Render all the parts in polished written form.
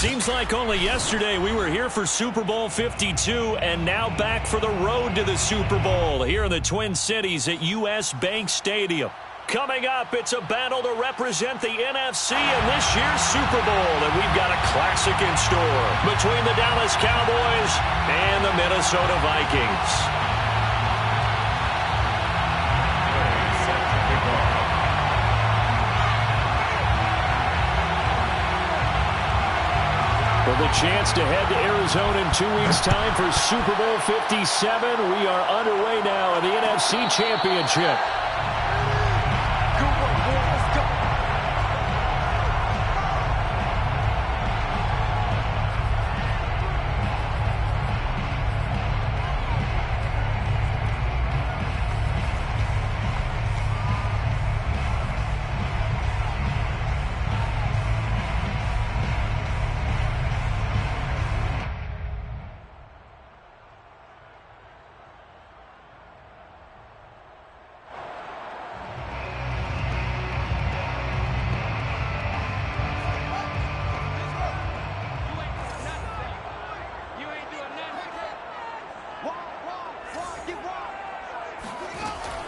Seems like only yesterday we were here for Super Bowl 52 and now back for the road to the Super Bowl here in the Twin Cities at U.S. Bank Stadium. Coming up, it's a battle to represent the NFC in this year's Super Bowl, and we've got a classic in store between the Dallas Cowboys and the Minnesota Vikings. With a chance to head to Arizona in 2 weeks' time for Super Bowl 57, we are underway now in the NFC Championship.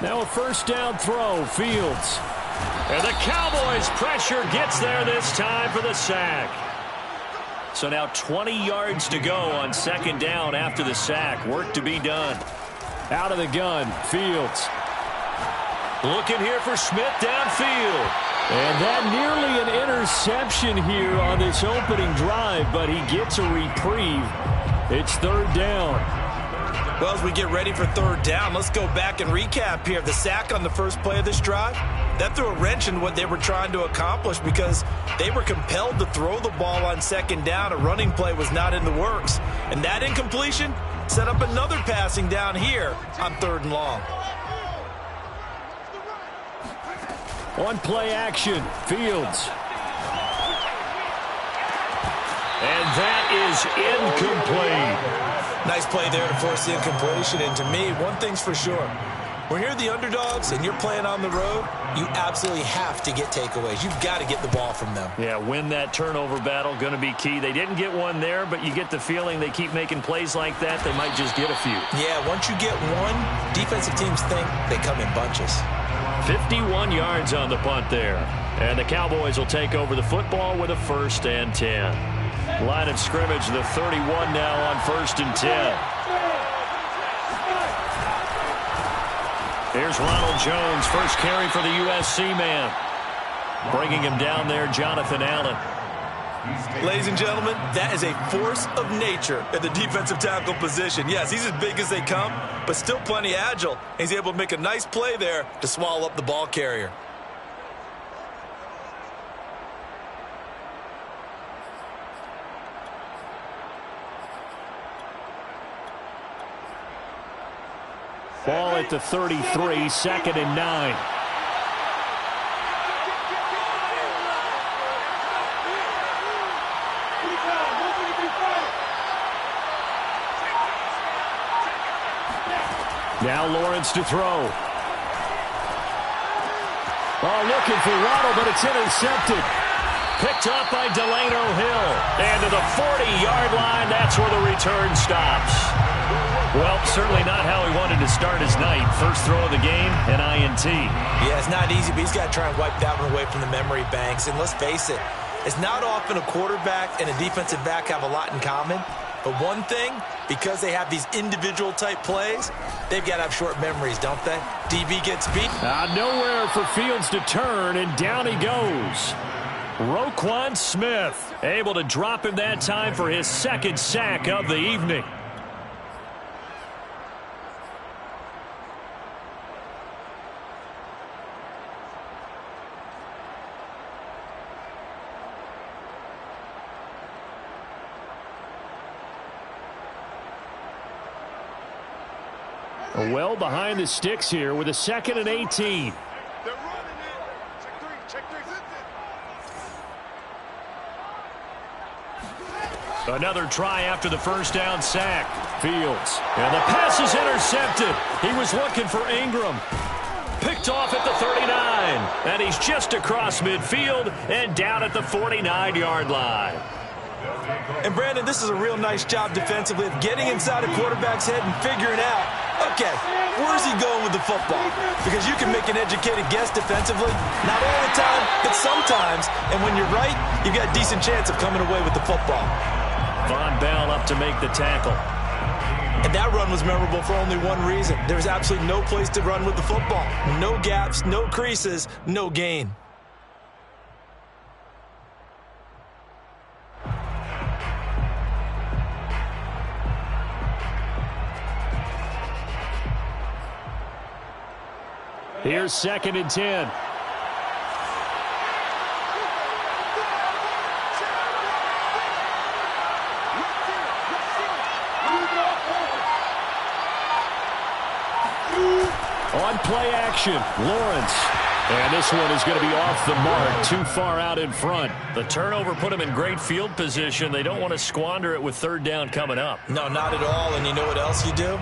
Now a first down throw, Fields. And the Cowboys' pressure gets there this time for the sack. So now 20 yards to go on second down after the sack. Work to be done. Out of the gun, Fields. Looking here for Smith downfield. And that nearly an interception here on this opening drive, but he gets a reprieve. It's third down. Well, as we get ready for third down, let's go back and recap here. The sack on the first play of this drive, that threw a wrench in what they were trying to accomplish because they were compelled to throw the ball on second down. A running play was not in the works. And that incompletion set up another passing down here on third and long. One play action, Fields. And that is incomplete. Nice play there to force the incompletion. And to me, one thing's for sure. When you're the underdogs and you're playing on the road, you absolutely have to get takeaways. You've got to get the ball from them. Yeah, win that turnover battle, going to be key. They didn't get one there, but you get the feeling they keep making plays like that, they might just get a few. Yeah, once you get one, defensive teams think they come in bunches. 51 yards on the punt there. And the Cowboys will take over the football with a 1st and 10. Line of scrimmage, the 31 now on 1st and 10. Here's Ronald Jones, first carry for the USC man. Bringing him down there, Jonathan Allen. Ladies and gentlemen, that is a force of nature at the defensive tackle position. Yes, he's as big as they come, but still plenty agile. He's able to make a nice play there to swallow up the ball carrier. Ball at the 33, 2nd and 9. Now Lawrence to throw. Oh, looking for Waddle, but it's intercepted. Picked up by Delano Hill. And to the 40-yard line, that's where the return stops. Well, certainly not how he wanted to start his night. First throw of the game, an INT. Yeah, it's not easy, but he's got to try and wipe that one away from the memory banks. And let's face it, it's not often a quarterback and a defensive back have a lot in common. But one thing, because they have these individual-type plays, they've got to have short memories, don't they? DB gets beat. Nowhere for Fields to turn, and down he goes. Roquan Smith able to drop him that time for his 2nd sack of the evening. Well behind the sticks here with a 2nd and 18. They're running it. Check three. Another try after the first down sack. Fields. And the pass is intercepted. He was looking for Ingram. Picked off at the 39. And he's just across midfield and down at the 49-yard line. And, Brandon, this is a real nice job defensively of getting inside a quarterback's head and figuring out, okay, where's he going with the football? Because you can make an educated guess defensively, not all the time, but sometimes. And when you're right, you've got a decent chance of coming away with the football. Von Bell up to make the tackle. And that run was memorable for only one reason. There's absolutely no place to run with the football. No gaps, no creases, no gain. Here's 2nd and 10. On play action, Lawrence. And this one is going to be off the mark, too far out in front. The turnover put them in great field position. They don't want to squander it with 3rd down coming up. No, not at all. And you know what else you do?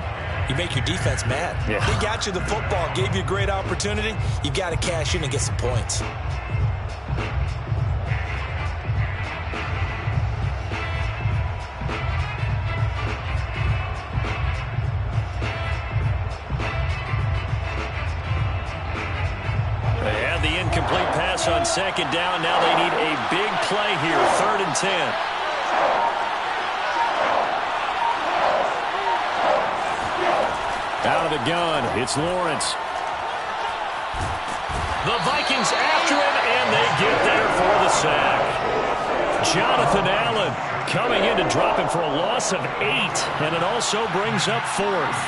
You make your defense mad. Yeah. They got you the football, gave you a great opportunity. You got to cash in and get some points. They had the incomplete pass on 2nd down. Now they need a big play here, 3rd and 10. Out of the gun, it's Lawrence. The Vikings after him, and they get there for the sack. Jonathan Allen coming in to drop him for a loss of 8, and it also brings up 4th.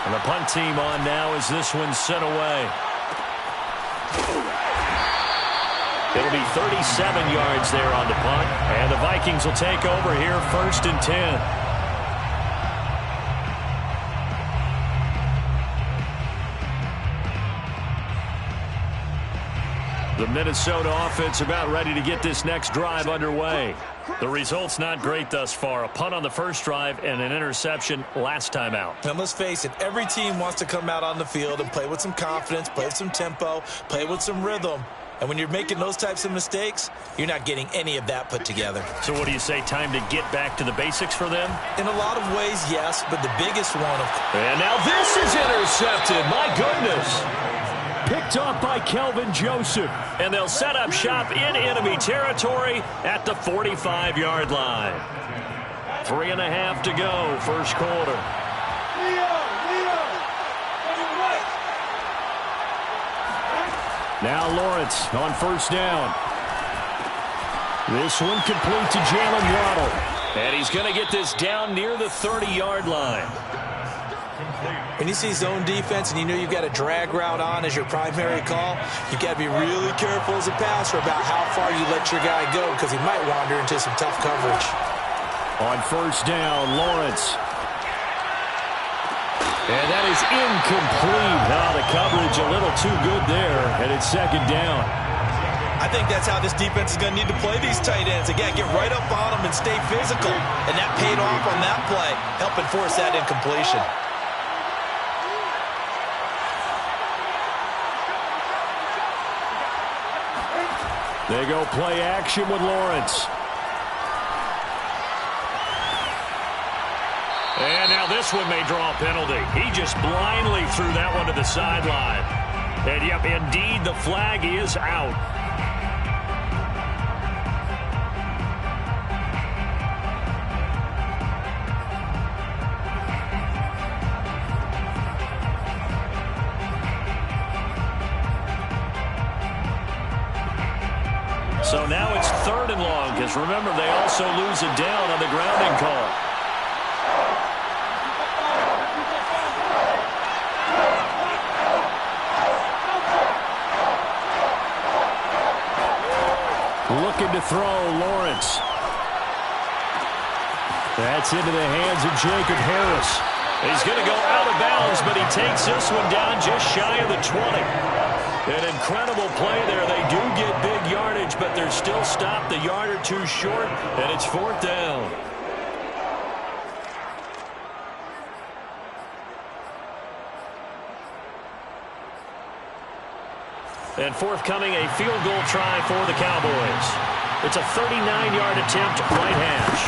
And the punt team on now as this one's sent away. It'll be 37 yards there on the punt, and the Vikings will take over here 1st and 10. The Minnesota offense about ready to get this next drive underway. The result's not great thus far. A punt on the first drive and an interception last time out. And let's face it, every team wants to come out on the field and play with some confidence, play with some tempo, play with some rhythm. And when you're making those types of mistakes, you're not getting any of that put together. So what do you say, time to get back to the basics for them? In a lot of ways, yes, but the biggest one of... And now this is intercepted. My goodness. Picked off by Kelvin Joseph. And they'll set up shop in enemy territory at the 45-yard line. 3.5 to go, first quarter. Now Lawrence on 1st down. This one complete to Jalen Waddle. And he's going to get this down near the 30-yard line. When you see zone defense and you know you've got a drag route on as your primary call, you've got to be really careful as a passer about how far you let your guy go because he might wander into some tough coverage. On 1st down, Lawrence. And that is incomplete. Now the coverage a little too good there, and it's 2nd down. I think that's how this defense is going to need to play these tight ends. Again, get right up on them and stay physical. And that paid off on that play, helping force that incompletion. They go play action with Lawrence. And now this one may draw a penalty. He just blindly threw that one to the sideline. And, yep, indeed, the flag is out. So now it's 3rd and long, because remember, they also lose it down on the grounding call. Looking to throw, Lawrence. That's into the hands of Jacob Harris. He's going to go out of bounds, but he takes this one down just shy of the 20. An incredible play there. They do get big yardage, but they're still stopped a yard or two short, and it's 4th down. And forthcoming, a field goal try for the Cowboys. It's a 39-yard attempt, right hash.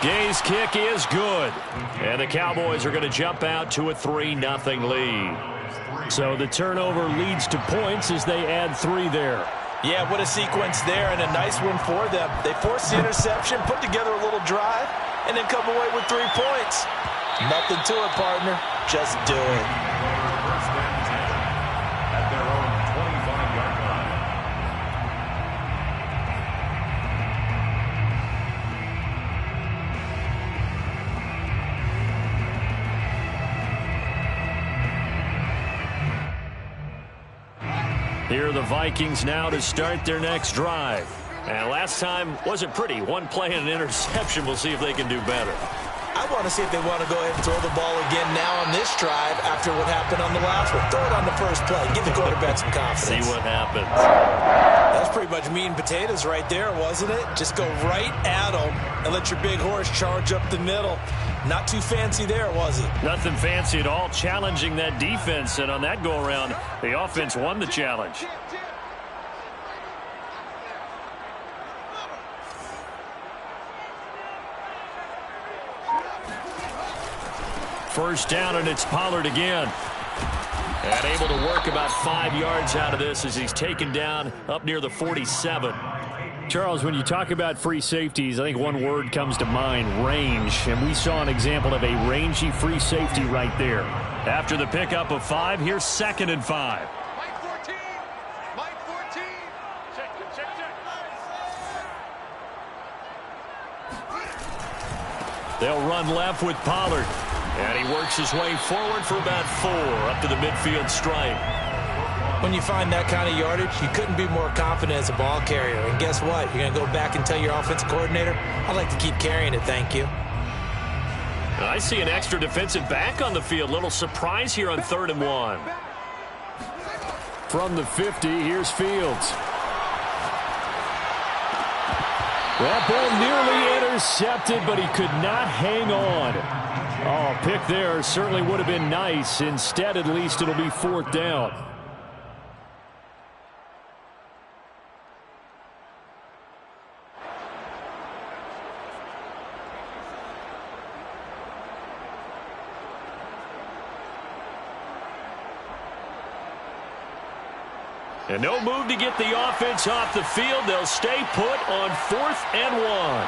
Gay's kick is good. And the Cowboys are going to jump out to a 3-0 lead. So the turnover leads to points as they add 3 there. Yeah, what a sequence there, and a nice one for them. They forced the interception, put together a little drive, and then come away with 3 points. Nothing to it, partner. Just do it. First and 10 at their own 25-yard line. Here are the Vikings now to start their next drive. And last time wasn't pretty. One play and an interception. We'll see if they can do better. I want to see if they want to go ahead and throw the ball again now on this drive after what happened on the last one. Throw it on the first play. Give the quarterback some confidence. See what happens. That's pretty much meat and potatoes right there, wasn't it? Just go right at them and let your big horse charge up the middle. Not too fancy there, was it? Nothing fancy at all. Challenging that defense. And on that go-around, the offense won the challenge. First down, and it's Pollard again. And able to work about 5 yards out of this as he's taken down up near the 47. Charles, when you talk about free safeties, I think one word comes to mind, range. And we saw an example of a rangy free safety right there. After the pickup of 5, here's 2nd and 5. Mike 14. Mike 14. Check. They'll run left with Pollard. And he works his way forward for about 4 up to the midfield stripe. When you find that kind of yardage, you couldn't be more confident as a ball carrier. And guess what? You're going to go back and tell your offensive coordinator, I'd like to keep carrying it, thank you. I see an extra defensive back on the field. Little surprise here on 3rd and 1. From the 50, here's Fields. That ball nearly intercepted, but he could not hang on. Oh, pick there certainly would have been nice. Instead, at least it'll be 4th down. And no move to get the offense off the field. They'll stay put on 4th and 1.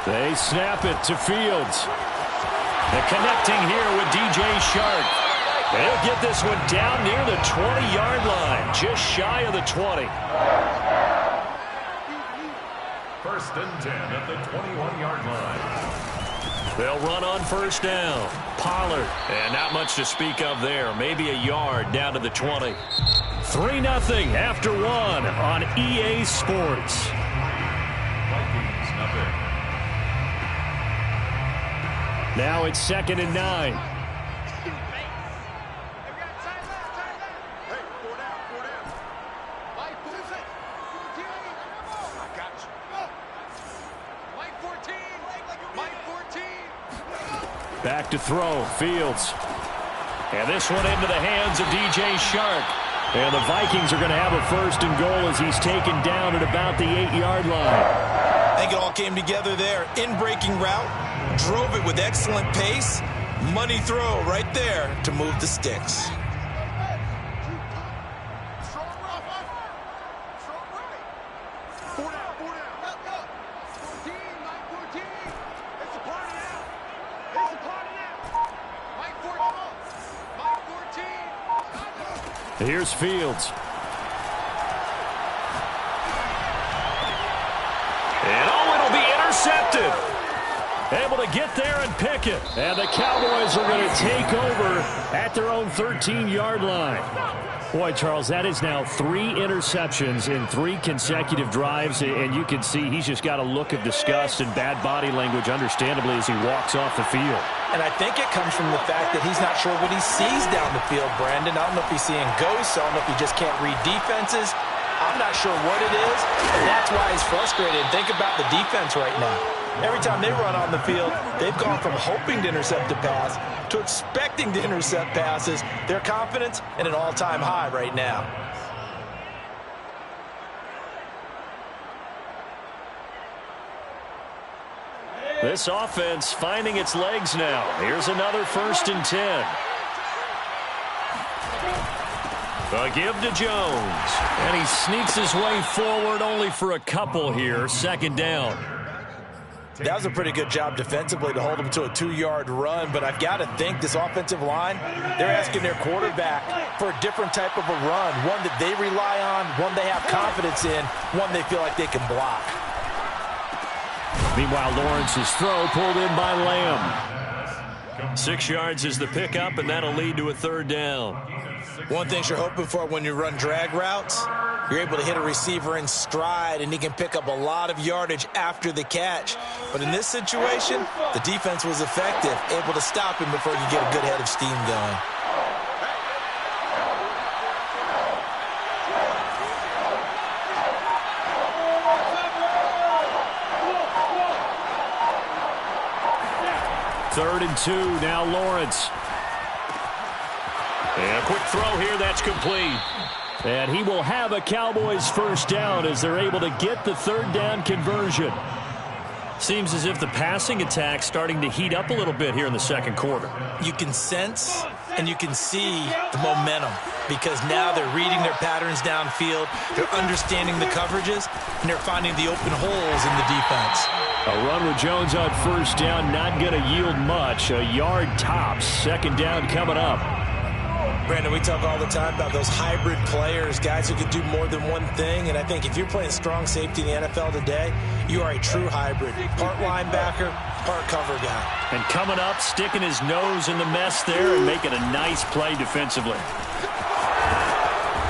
They snap it to Fields. The connecting here with DJ Shark. They'll get this one down near the 20-yard line, just shy of the 20. First and 10 at the 21-yard line. They'll run on first down. Pollard. And not much to speak of there. Maybe a yard down to the 20. 3-0 after 1 on EA Sports. Vikings nothing. Now it's 2nd and 9. Hey, 4 down. Mike 14. I got you. Mike 14. Mike 14. Back to throw. Fields. And this one into the hands of DJ Shark. And the Vikings are going to have a 1st and goal as he's taken down at about the 8-yard line. I think it all came together there. In-breaking route, drove it with excellent pace. Money throw right there to move the sticks. Here's Fields. And it'll be intercepted. Able to get there and pick it. And the Cowboys are going to take over at their own 13-yard line. Boy, Charles, that is now 3 interceptions in 3 consecutive drives, and you can see he's just got a look of disgust and bad body language, understandably, as he walks off the field. And I think it comes from the fact that he's not sure what he sees down the field, Brandon. I don't know if he's seeing ghosts. I don't know if he just can't read defenses. I'm not sure what it is, and that's why he's frustrated. Think about the defense right now. Every time they run on the field, they've gone from hoping to intercept a pass to expecting to intercept passes. Their confidence at an all-time high right now. This offense finding its legs now. Here's another 1st and 10. A give to Jones. And he sneaks his way forward only for a couple here. 2nd down. That was a pretty good job defensively to hold them to a 2-yard run, but I've got to think this offensive line, they're asking their quarterback for a different type of a run, one that they rely on, one they have confidence in, one they feel like they can block. Meanwhile, Lawrence's throw pulled in by Lamb. 6 yards is the pickup, and that'll lead to a 3rd down. One thing you're hoping for when you run drag routes, you're able to hit a receiver in stride, and he can pick up a lot of yardage after the catch. But in this situation, the defense was effective, able to stop him before you get a good head of steam going. Third and 2, now Lawrence. And a quick throw here, that's complete. And he will have a Cowboys 1st down as they're able to get the 3rd down conversion. Seems as if the passing attack's starting to heat up a little bit here in the 2nd quarter. You can sense and you can see the momentum because now they're reading their patterns downfield, they're understanding the coverages, and they're finding the open holes in the defense. A run with Jones on 1st down, not going to yield much. A yard tops. 2nd down coming up. Brandon, we talk all the time about those hybrid players, guys who can do more than one thing, and I think if you're playing strong safety in the NFL today, you are a true hybrid. Part linebacker, part cover guy. And coming up, sticking his nose in the mess there and making a nice play defensively.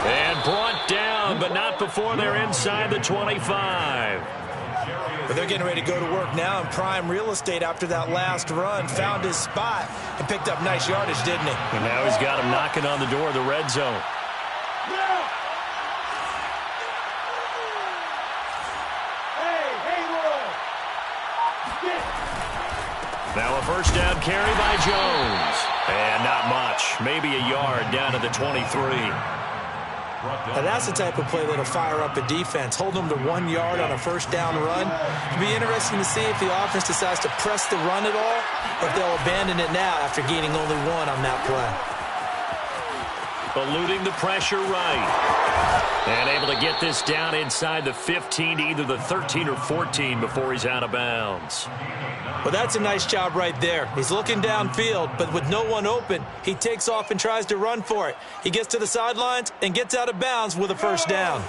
And brought down, but not before they're inside the 25. But they're getting ready to go to work now in prime real estate after that last run. Found his spot and picked up nice yardage, didn't he? And now he's got him knocking on the door of the red zone. Now a 1st down carry by Jones. And not much. Maybe a yard down to the 23. Now that's the type of play that'll fire up a defense. Hold them to 1 yard on a 1st down run. It'll be interesting to see if the offense decides to press the run at all, or if they'll abandon it now after gaining only 1 on that play. Eluding the pressure right. And able to get this down inside the 15 to either the 13 or 14 before he's out of bounds. Well, that's a nice job right there. He's looking downfield, but with no one open, he takes off and tries to run for it. He gets to the sidelines and gets out of bounds with a 1st down.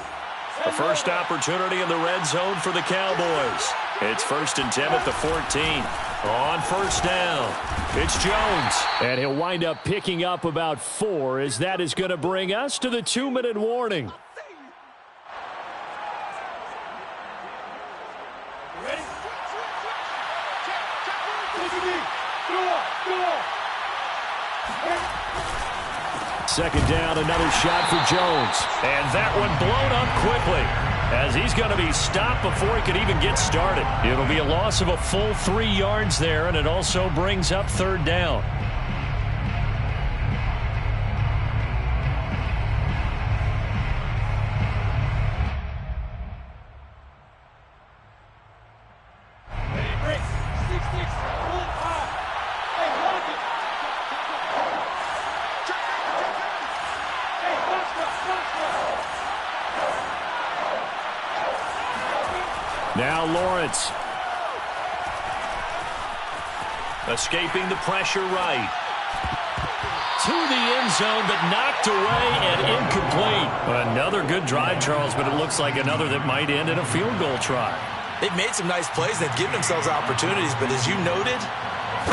The first opportunity in the red zone for the Cowboys. It's 1st and 10 at the 14. On 1st down, it's Jones. And he'll wind up picking up about 4 as that is going to bring us to the 2-minute warning. Second down, another shot for Jones. And that one blown up quickly as he's going to be stopped before he could even get started. It'll be a loss of a full 3 yards there, and it also brings up 3rd down. Now Lawrence. Escaping the pressure right. To the end zone, but knocked away and incomplete. Another good drive, Charles, but it looks like another that might end in a field goal try. They've made some nice plays. They've given themselves opportunities, but as you noted,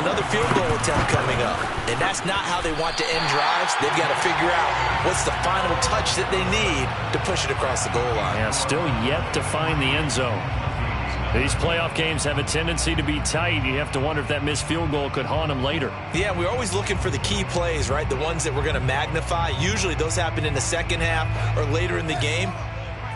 another field goal attempt coming up. And that's not how they want to end drives. They've got to figure out what's the final touch that they need to push it across the goal line. Yeah, still yet to find the end zone. These playoff games have a tendency to be tight. You have to wonder if that missed field goal could haunt them later. Yeah, we're always looking for the key plays, right? The ones that we're going to magnify. Usually those happen in the second half or later in the game.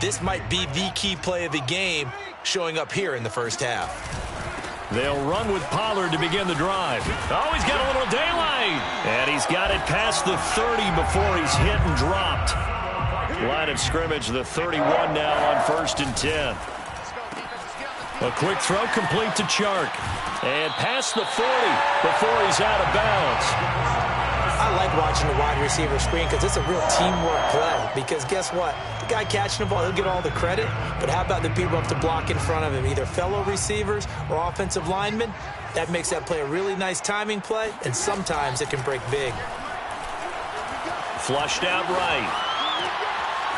This might be the key play of the game showing up here in the first half. They'll run with Pollard to begin the drive. Oh, he's got a little daylight. And he's got it past the 30 before he's hit and dropped. Line of scrimmage, the 31 now on 1st and 10. A quick throw complete to Chark. And past the 40 before he's out of bounds. I like watching the wide receiver screen because it's a real teamwork play. Because guess what? The guy catching the ball, he'll get all the credit. But how about the people up to block in front of him, either fellow receivers or offensive linemen? That makes that play a really nice timing play, and sometimes it can break big. Flushed out right.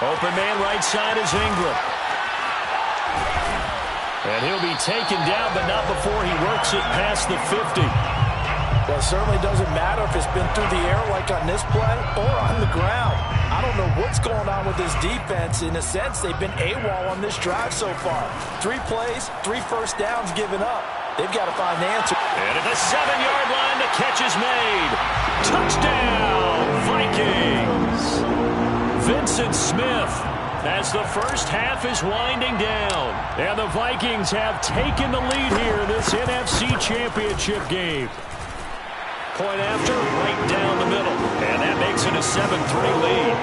Open man right side is Ingram. And he'll be taken down, but not before he works it past the 50. Well, it certainly doesn't matter if it's been through the air like on this play or on the ground. I don't know what's going on with this defense. In a sense, they've been AWOL on this drive so far. 3 plays, 3 first downs given up. They've got to find the answer. And at the 7-yard line, the catch is made. Touchdown, Vikings! Vincent Smith as the first half is winding down. And the Vikings have taken the lead here in this NFC Championship game. Point after, right down the middle. And that makes it a 7-3 lead.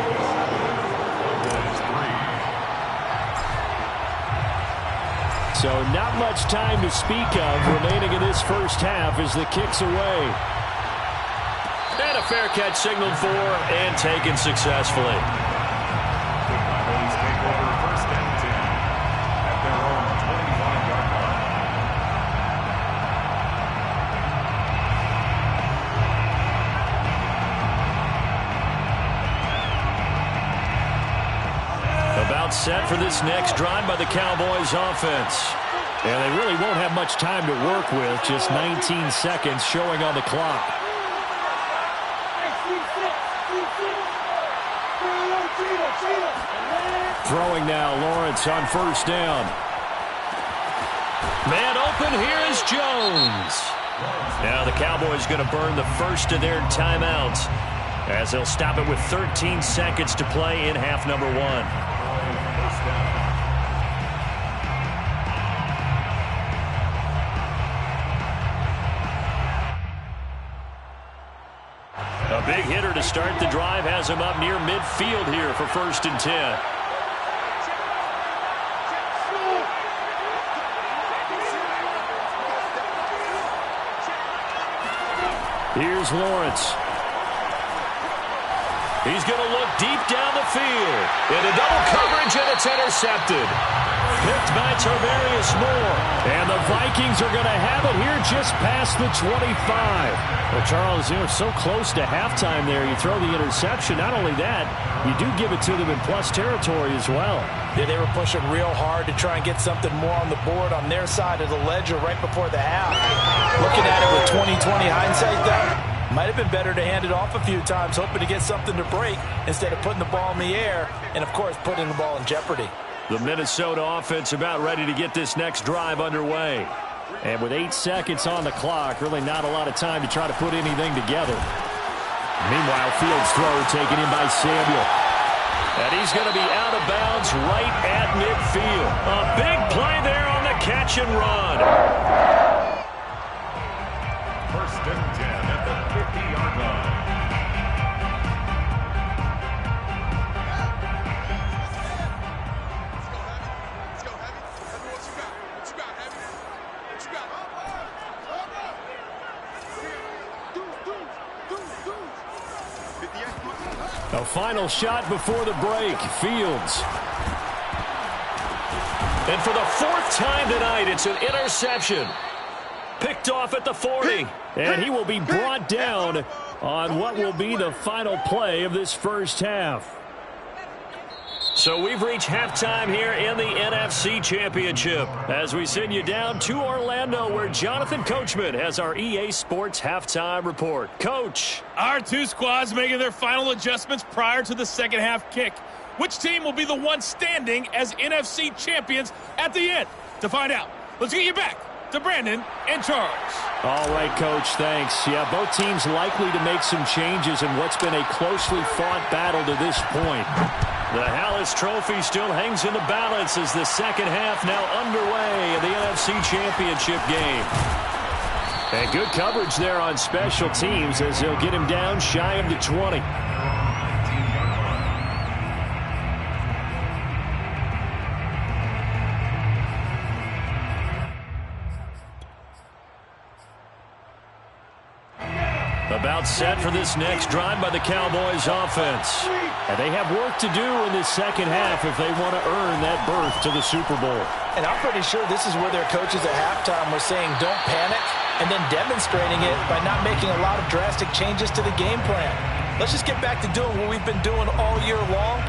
So not much time to speak of remaining in this first half as the kick's away. And a fair catch signaled for and taken successfully. Cowboys take over 1st and 10 at their own 25-yard line. About set for this next drive by the Cowboys offense. And they really won't have much time to work with. Just 19 seconds showing on the clock. Throwing now, Lawrence on 1st down. Man open, here is Jones. Now the Cowboys going to burn the first of their timeouts as they'll stop it with 13 seconds to play in half number 1. A big hitter to start the drive has him up near midfield here for 1st and 10. Here's Lawrence. He's going to look deep down the field. Into double coverage, and it's intercepted. Picked by Tarvarius Moore. And the Vikings are going to have it here just past the 25. Well, Charles, you were so close to halftime there. You throw the interception. Not only that, you do give it to them in plus territory as well. Yeah, they were pushing real hard to try and get something more on the board on their side of the ledger right before the half. Looking at it with 20/20 hindsight, though, might have been better to hand it off a few times, hoping to get something to break instead of putting the ball in the air and, of course, putting the ball in jeopardy. The Minnesota offense about ready to get this next drive underway. And with 8 seconds on the clock, really not a lot of time to try to put anything together. Meanwhile, Fields' throw taken in by Samuel. And he's going to be out of bounds right at midfield. A big play there on the catch and run. 1st and 10 at the 50-yard line. A final shot before the break. Fields. And for the 4th time tonight, it's an interception. Picked off at the 40. And he will be brought down on what will be the final play of this first half. So we've reached halftime here in the NFC Championship as we send you down to Orlando where Jonathan Coachman has our EA Sports Halftime Report. Coach. Our 2 squads making their final adjustments prior to the second half kick. Which team will be the one standing as NFC champions at the end? To find out, let's get you back to Brandon and Charles. All right, Coach, thanks. Yeah, both teams likely to make some changes in what's been a closely fought battle to this point. The Hallis Trophy still hangs in the balance as the second half now underway in the NFC Championship game. And good coverage there on special teams as they'll get him down shy of the 20. About set for this next drive by the Cowboys offense. And they have work to do in this second half if they want to earn that berth to the Super Bowl. And I'm pretty sure this is where their coaches at halftime were saying don't panic, and then demonstrating it by not making a lot of drastic changes to the game plan. Let's just get back to doing what we've been doing all year long.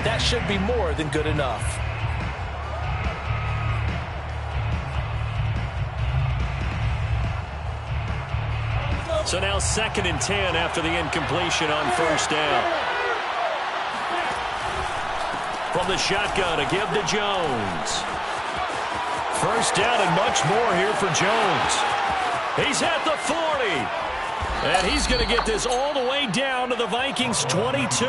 That should be more than good enough. So now 2nd and 10 after the incompletion on first down. From the shotgun, a give to Jones. First down and much more here for Jones. He's at the 40. And he's going to get this all the way down to the Vikings 22.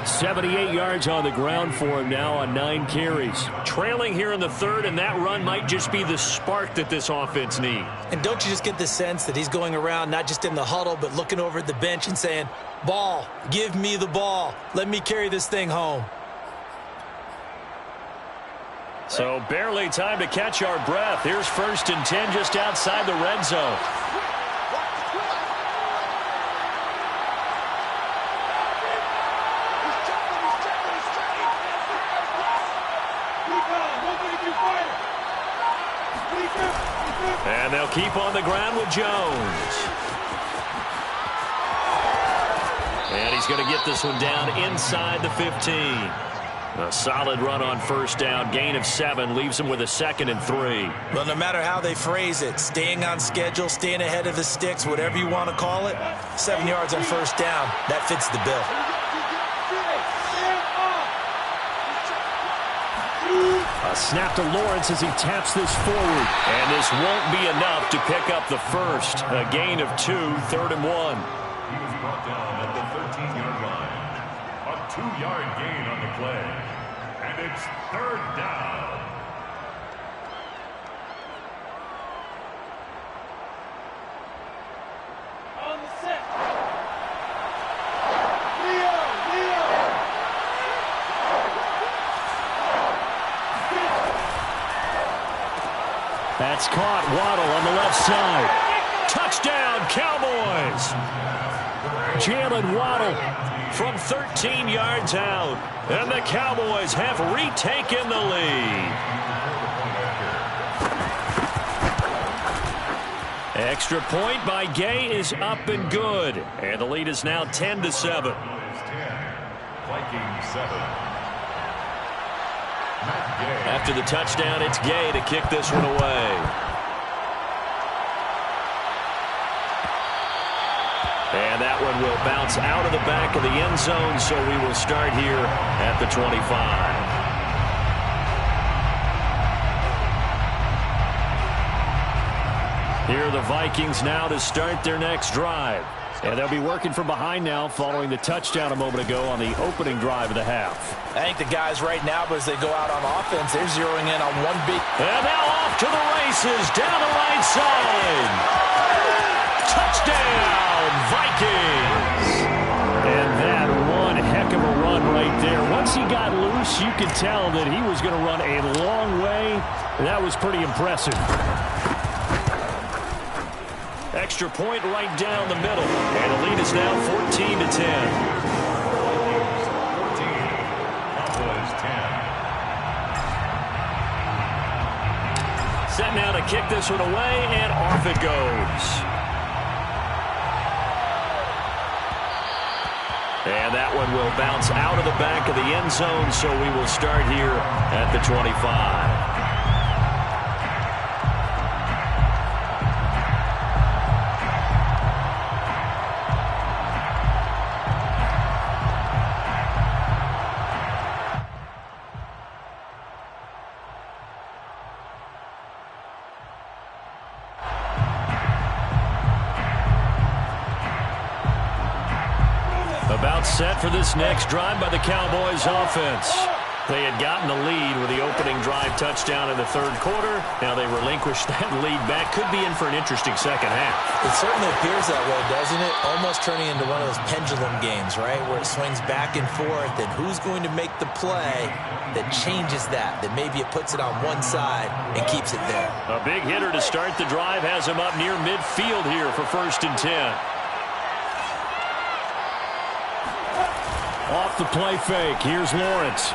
78 yards on the ground for him now on 9 carries. Trailing here in the third, and that run might just be the spark that this offense needs. And don't you just get the sense that he's going around not just in the huddle but looking over at the bench and saying, ball, give me the ball. Let me carry this thing home. So barely time to catch our breath. Here's 1st and 10 just outside the red zone. And they'll keep on the ground with Jones. And he's going to get this one down inside the 15. A solid run on first down. Gain of 7 leaves him with a 2nd and 3. Well, no matter how they phrase it, staying on schedule, staying ahead of the sticks, whatever you want to call it, 7 yards on first down, that fits the bill. A snap to Lawrence as he taps this forward. And this won't be enough to pick up the first. A gain of 2, 3rd and 1. He was brought down at the 13-yard line. A 2-yard gain on the play. And it's 3rd down. On the set. That's caught. Waddle on the left side. Touchdown, Cowboys! Jalen Waddle from 13 yards out. And the Cowboys have retaken the lead. Extra point by Gay is up and good. And the lead is now 10-7. Vikings 7. After the touchdown, it's Gay to kick this one away. And that one will bounce out of the back of the end zone, so we will start here at the 25. Here are the Vikings now to start their next drive. And they'll be working from behind now following the touchdown a moment ago on the opening drive of the half. I think the guys right now, as they go out on offense, they're zeroing in on one big... And now off to the races, down the right side. Touchdown, Vikings! And that one heck of a run right there. Once he got loose, you could tell that he was going to run a long way. That was pretty impressive. Extra point right down the middle. And the lead is now 14-10. Cowboys 10. Set now to kick this one away, and off it goes. And that one will bounce out of the back of the end zone, so we will start here at the 25. set for this next drive by the Cowboys offense. They had gotten the lead with the opening drive touchdown in the third quarter. Now they relinquished that lead back. Could be in for an interesting second half. It certainly appears that way, doesn't it? Almost turning into one of those pendulum games, right, where it swings back and forth, and who's going to make the play that changes that maybe it puts it on one side and keeps it there. A big hitter to start the drive has him up near midfield here for 1st and 10. Off the play fake. Here's Lawrence.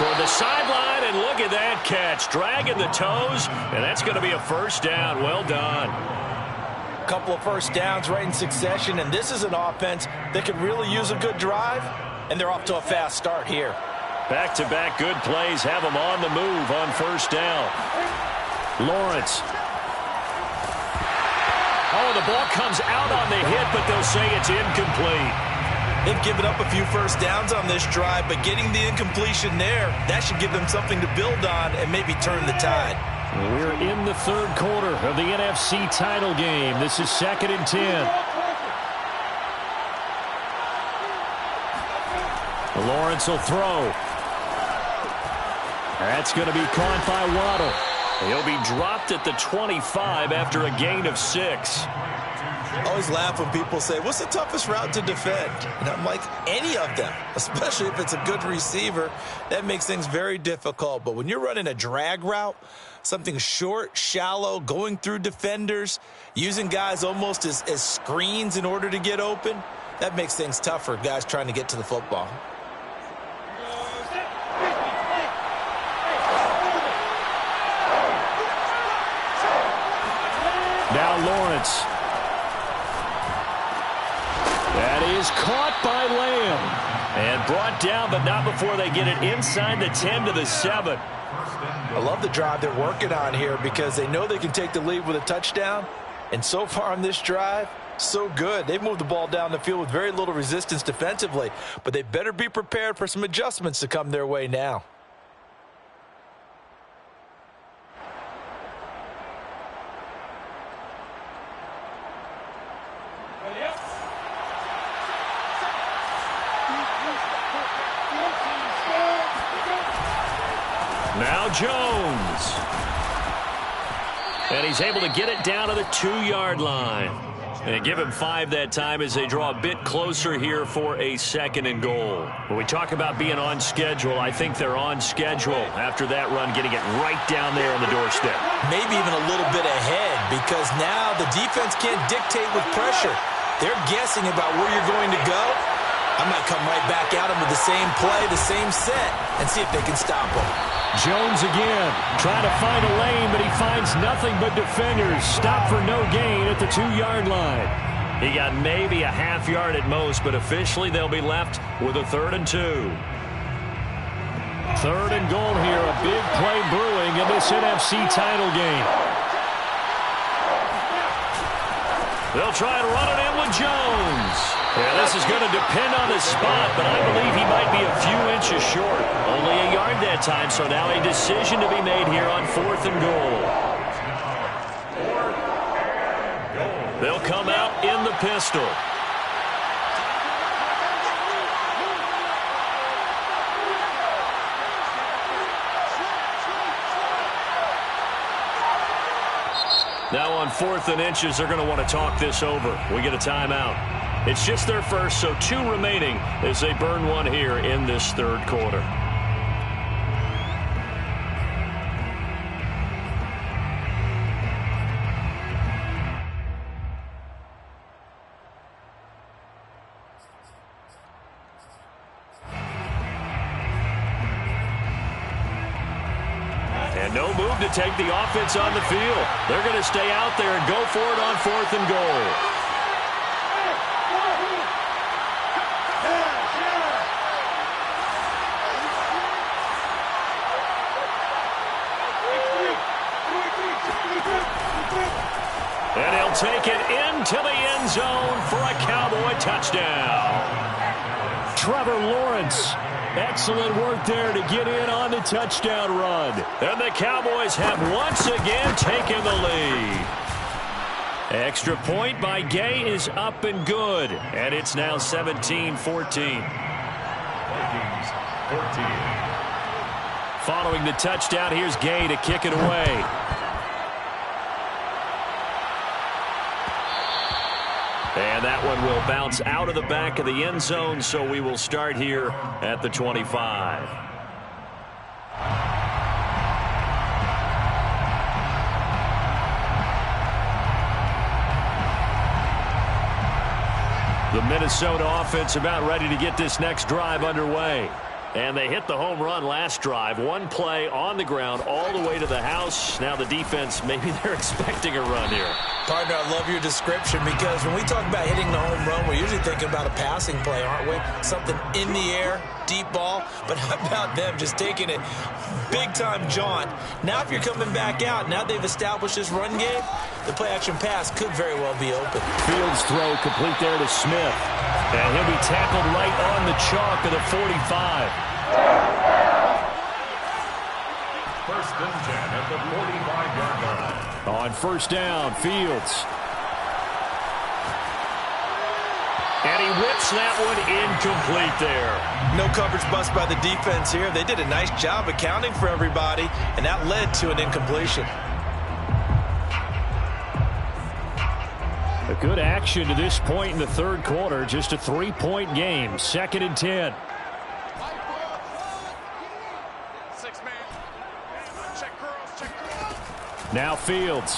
Toward the sideline, and look at that catch. Dragging the toes, and that's going to be a first down. Well done. A couple of first downs right in succession, and this is an offense that could really use a good drive, and they're off to a fast start here. Back-to-back good plays have them on the move on first down. Lawrence. Oh, the ball comes out on the hit, but they'll say it's incomplete. They've given up a few first downs on this drive, but getting the incompletion there, that should give them something to build on and maybe turn the tide. We're in the third quarter of the NFC title game. This is 2nd and 10. Lawrence will throw. That's going to be caught by Waddle. He'll be dropped at the 25 after a gain of 6. I always laugh when people say, what's the toughest route to defend? And I'm like, any of them, especially if it's a good receiver. That makes things very difficult. But when you're running a drag route, something short, shallow, going through defenders, using guys almost as screens in order to get open, that makes things tougher, guys trying to get to the football. Now Lawrence. That is caught by Lamb. And brought down, but not before they get it inside the 10 to the 7. I love the drive they're working on here because they know they can take the lead with a touchdown. And so far on this drive, so good. They've moved the ball down the field with very little resistance defensively. But they better be prepared for some adjustments to come their way now. Now Jones. And he's able to get it down to the 2-yard line. And give him 5 that time as they draw a bit closer here for a 2nd and goal. When we talk about being on schedule, I think they're on schedule after that run, getting it right down there on the doorstep. Maybe even a little bit ahead because now the defense can't dictate with pressure. They're guessing about where you're going to go. I might come right back at them with the same play, the same set, and see if they can stop them. Jones again, trying to find a lane, but he finds nothing but defenders. Stop for no gain at the 2-yard line. He got maybe a half yard at most, but officially they'll be left with a 3rd and 2. 3rd and goal here, a big play brewing in this NFC title game. They'll try and run it in with Jones. Yeah, this is going to depend on the spot, but I believe he might be a few inches short. Only a yard that time, so now a decision to be made here on 4th and goal. They'll come out in the pistol. Now on 4th and inches, they're going to want to talk this over. We get a timeout. It's just their first, so 2 remaining as they burn one here in this 3rd quarter. And no move to take the offense on the field. They're going to stay out there and go for it on 4th and goal. And he'll take it into the end zone for a Cowboy touchdown. Trevor Lawrence, excellent work there to get in on the touchdown run. And the Cowboys have once again taken the lead. Extra point by Gay is up and good. And it's now 17-14. Vikings 14. Following the touchdown, here's Gay to kick it away. And that one will bounce out of the back of the end zone, so we will start here at the 25. The Minnesota offense about ready to get this next drive underway. And they hit the home run last drive. One play on the ground all the way to the house. Now the defense, maybe they're expecting a run here. Partner, I love your description because when we talk about hitting the home run, we're usually thinking about a passing play, aren't we? Something in the air, deep ball. But how about them just taking it big-time jaunt? Now if you're coming back out, now they've established this run game, the play-action pass could very well be open. Fields throw complete there to Smith. And he'll be tackled right on the chalk of the 45. First and 10 at the 45-yard line. On first down, Fields. And he whips that one incomplete there. No coverage bust by the defense here. They did a nice job accounting for everybody, and that led to an incompletion. A good action to this point in the third quarter. Just a 3-point game. 2nd and 10. Now Fields.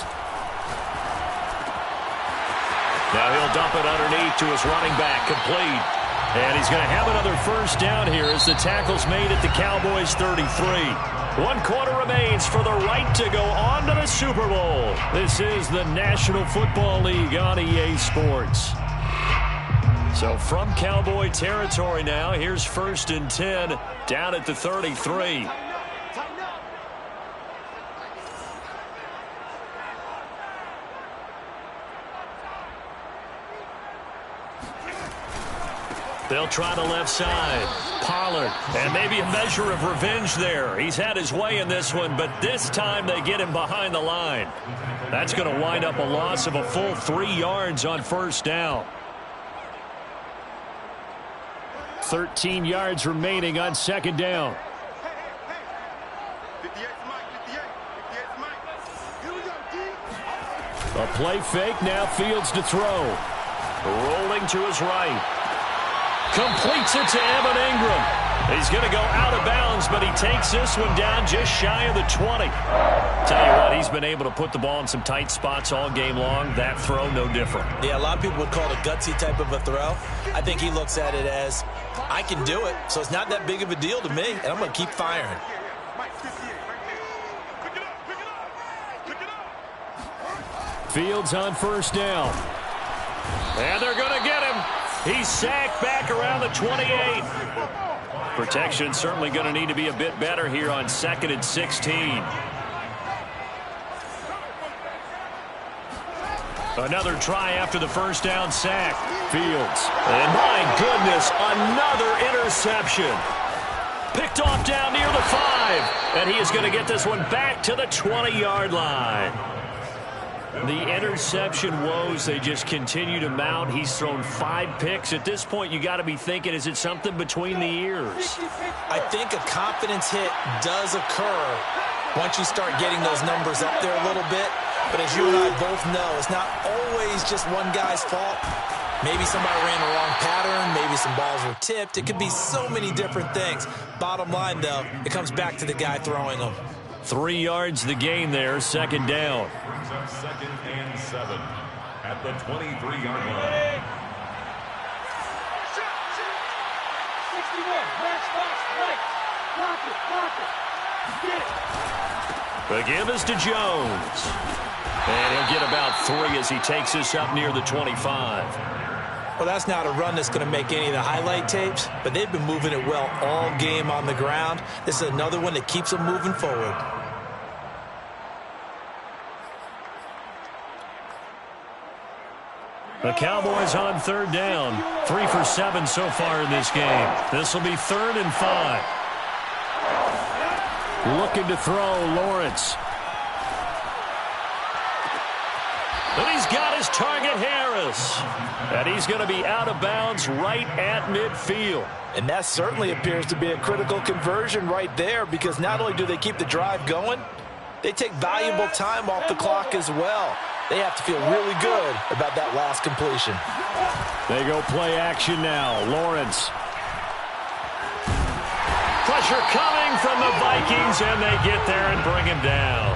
Now he'll dump it underneath to his running back. Complete. And he's going to have another first down here as the tackle's made at the Cowboys 33. 1 quarter remains for the right to go on to the Super Bowl. This is the National Football League on EA Sports. So from Cowboy territory now, here's 1st and 10 down at the 33. They'll try the left side. Pollard. And maybe a measure of revenge there. He's had his way in this one, but this time they get him behind the line. That's going to wind up a loss of a full 3 yards on first down. 13 yards remaining on 2nd down. A play fake. Now Fields to throw. Rolling to his right. Completes it to Evan Ingram. He's going to go out of bounds, but he takes this one down just shy of the 20. Tell you what, he's been able to put the ball in some tight spots all game long. That throw, no different. Yeah, a lot of people would call it a gutsy type of a throw. I think he looks at it as, I can do it, so it's not that big of a deal to me, and I'm going to keep firing. Fields on first down. And they're going to get him. He's sacked back around the 28. Protection certainly going to need to be a bit better here on 2nd and 16. Another try after the first down sack. Fields. And my goodness, another interception. Picked off down near the 5. And he is going to get this one back to the 20-yard line. The interception woes, they just continue to mount. He's thrown 5 picks. At this point, you got to be thinking, is it something between the ears? I think a confidence hit does occur once you start getting those numbers up there a little bit. But as you and I both know, it's not always just one guy's fault. Maybe somebody ran the wrong pattern. Maybe some balls were tipped. It could be so many different things. Bottom line, though, it comes back to the guy throwing them. 3 yards the gain there, 2nd down. Brings up 2nd and 7 at the 23-yard line. 61, The give is to Jones. And he'll get about 3 as he takes this up near the 25. Well, that's not a run that's going to make any of the highlight tapes, but they've been moving it well all game on the ground. This is another one that keeps them moving forward. The Cowboys on 3rd down. 3 for 7 so far in this game. This will be 3rd and 5. Looking to throw, Lawrence. And he's got his target, Harris. And he's going to be out of bounds right at midfield. And that certainly appears to be a critical conversion right there, because not only do they keep the drive going, they take valuable time off the clock as well. They have to feel really good about that last completion. They go play action now. Lawrence. Pressure coming from the Vikings, and they get there and bring him down.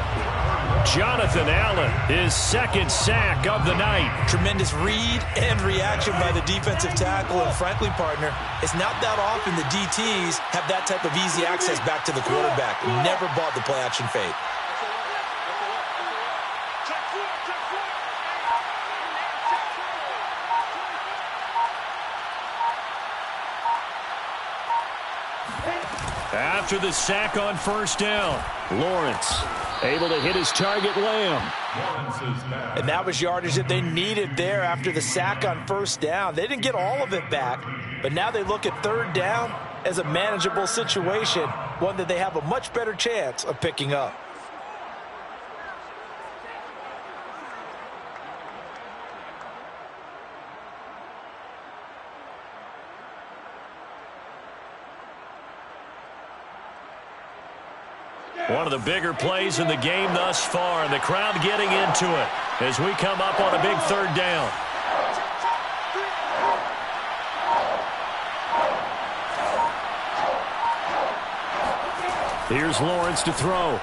Jonathan Allen, his second sack of the night. Tremendous read and reaction by the defensive tackle, and frankly, partner, it's not that often the DTs have that type of easy access back to the quarterback. Never bought the play action fake. After the sack on first down, Lawrence able to hit his target, Lamb. And that was yardage that they needed there after the sack on first down. They didn't get all of it back, but now they look at third down as a manageable situation, one that they have a much better chance of picking up. One of the bigger plays in the game thus far, and the crowd getting into it as we come up on a big third down. Here's Lawrence to throw.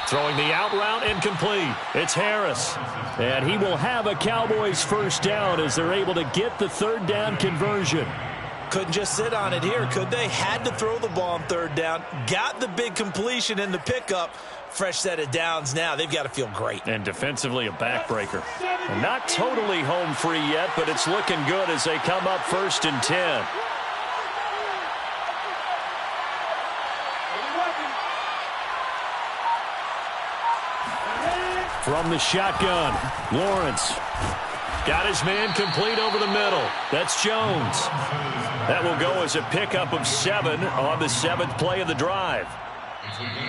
Throwing the out route, incomplete. It's Harris. And he will have a Cowboys first down as they're able to get the third down conversion. Couldn't just sit on it here, could they? Had to throw the ball on third down. Got the big completion in the pickup. Fresh set of downs now. They've got to feel great. And defensively, a backbreaker. And not totally home free yet, but it's looking good as they come up 1st and 10. From the shotgun, Lawrence. Got his man complete over the middle. That's Jones. That will go as a pickup of 7 on the 7th play of the drive.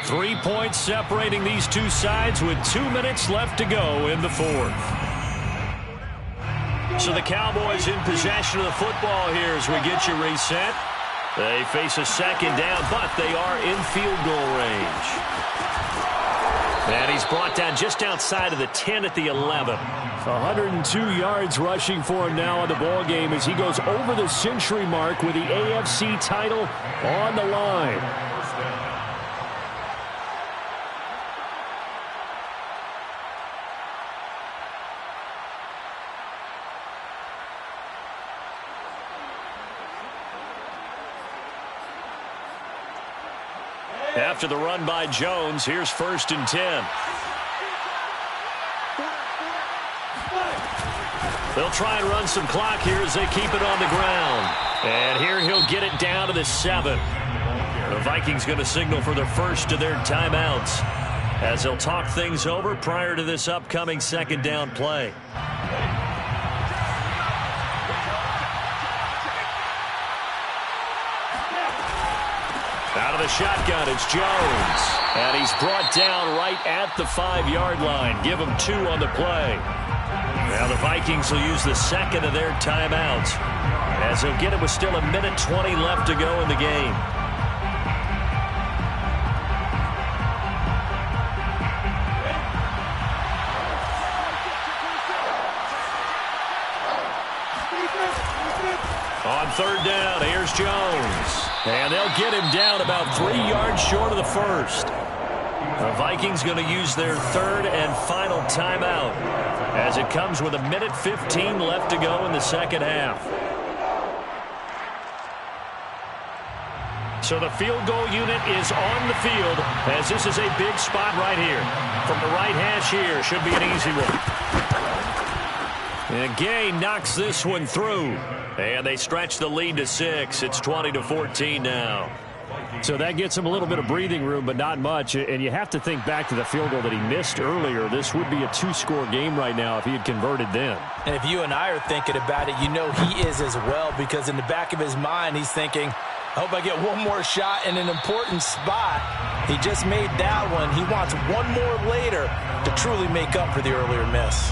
3 points separating these two sides with 2 minutes left to go in the 4th. So the Cowboys in possession of the football here as we get you reset. They face a second down, but they are in field goal range. And he's brought down just outside of the 10 at the 11. 102 yards rushing for him now in the ball game as he goes over the century mark with the AFC title on the line. After the run by Jones, here's 1st and 10. They'll try and run some clock here as they keep it on the ground. And here he'll get it down to the 7. The Vikings going to signal for their first of their timeouts as they'll talk things over prior to this upcoming second down play. Out of the shotgun, it's Jones. And he's brought down right at the 5-yard line. Give him 2 on the play. Now the Vikings will use the second of their timeouts as they'll get it with still 1:20 left to go in the game. On third down, here's Jones. And they'll get him down about 3 yards short of the first. The Vikings going to use their third and final timeout as it comes with 1:15 left to go in the second half. So the field goal unit is on the field as this is a big spot right here. From the right hash here, should be an easy one. And Gay knocks this one through. And they stretch the lead to 6. It's 20-14 now. So that gets him a little bit of breathing room, but not much. And you have to think back to the field goal that he missed earlier. This would be a 2-score game right now if he had converted then. And if you and I are thinking about it, you know he is as well, because in the back of his mind, he's thinking, I hope I get one more shot in an important spot. He just made that one. He wants one more later to truly make up for the earlier miss.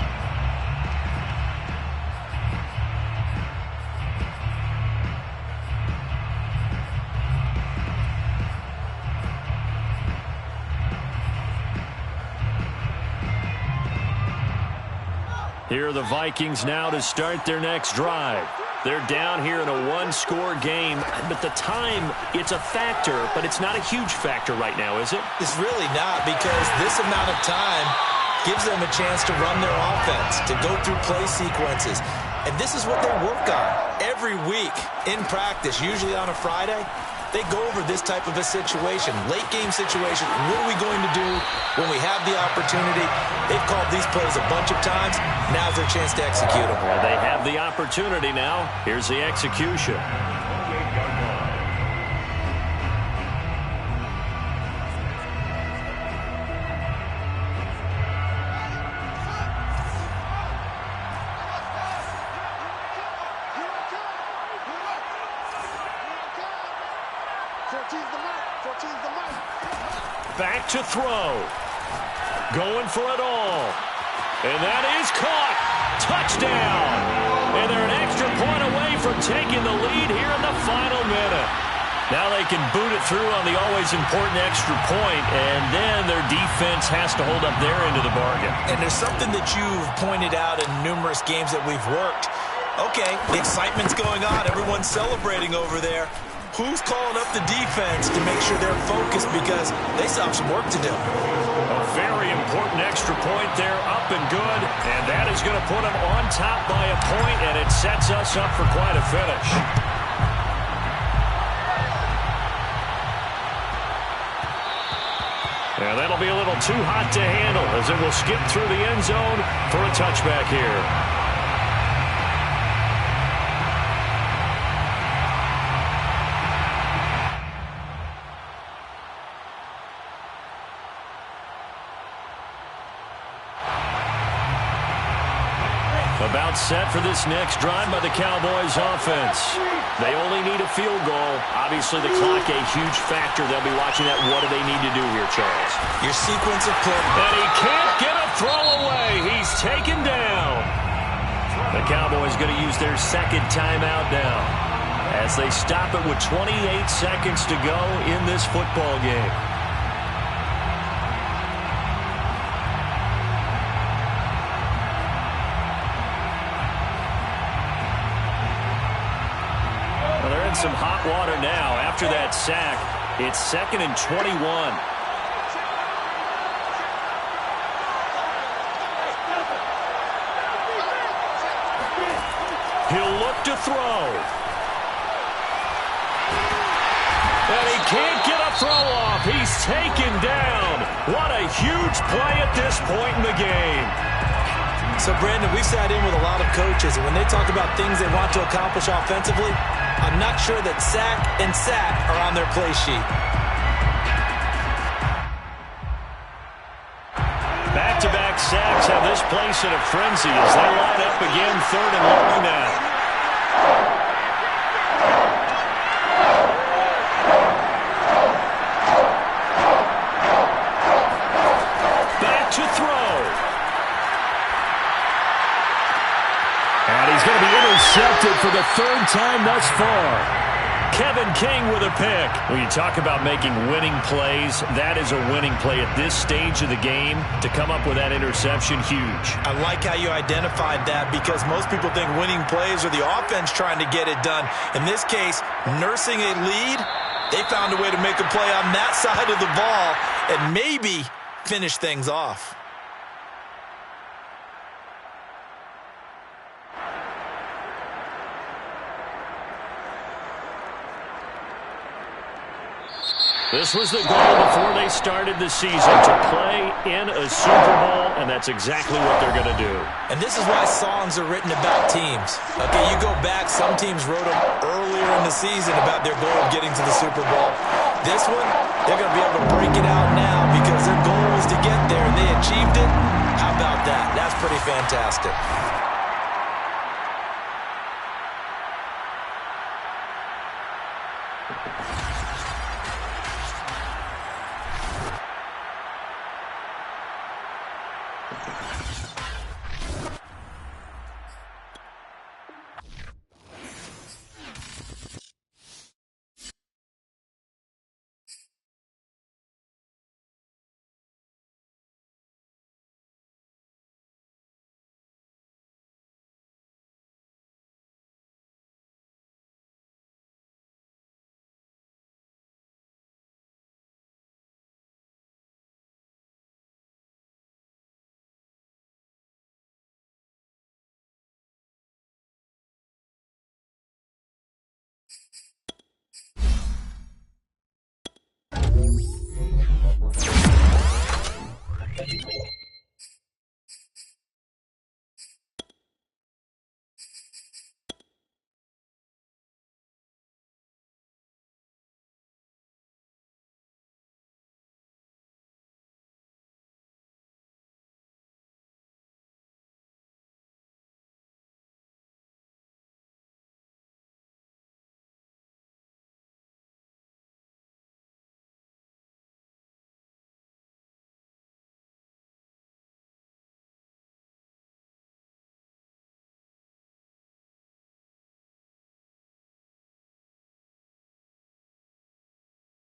Here are the Vikings now to start their next drive. They're down here in a one-score game, but the time, it's a factor, but it's not a huge factor right now, is it? It's really not, because this amount of time gives them a chance to run their offense, to go through play sequences. And this is what they work on every week in practice, usually on a Friday. They go over this type of a situation, late game situation. What are we going to do when we have the opportunity? They've called these plays a bunch of times. Now's their chance to execute them. Well, they have the opportunity now. Here's the execution. Back to throw. Going for it all. And that is caught. Touchdown. And they're an extra point away from taking the lead here in the final minute. Now they can boot it through on the always important extra point, and then their defense has to hold up their end of the bargain. And there's something that you've pointed out in numerous games that we've worked. Okay, the excitement's going on. Everyone's celebrating over there. Who's calling up the defense to make sure they're focused, because they still have some work to do? A very important extra point there, up and good, and that is going to put them on top by a point, and it sets us up for quite a finish. And that'll be a little too hot to handle, as it will skip through the end zone for a touchback here. About set for this next drive by the Cowboys offense. They only need a field goal. Obviously, the clock a huge factor. They'll be watching that. What do they need to do here, Charles? Your sequence of play. And he can't get a throw away. He's taken down. The Cowboys going to use their second timeout now, as they stop it with 28 seconds to go in this football game. Some hot water now after that sack. It's 2nd and 21. He'll look to throw. And he can't get a throw off. He's taken down. What a huge play at this point in the game. So, Brandon, we've sat in with a lot of coaches, and when they talk about things they want to accomplish offensively, I'm not sure that sack and sack are on their play sheet. Back-to-back sacks have this place in a frenzy as they line up again, 3rd and long now. Back to throw. And he's going to be intercepted for the 3rd time thus far. Kevin King with a pick. When you talk about making winning plays, that is a winning play at this stage of the game. To come up with that interception, huge. I like how you identified that, because most people think winning plays are the offense trying to get it done. In this case, nursing a lead, they found a way to make a play on that side of the ball and maybe finish things off. This was the goal before they started the season, to play in a Super Bowl, and that's exactly what they're going to do. And this is why songs are written about teams. Okay, you go back, some teams wrote them earlier in the season about their goal of getting to the Super Bowl. This one, they're going to be able to break it out now because their goal was to get there, and they achieved it. How about that? That's pretty fantastic.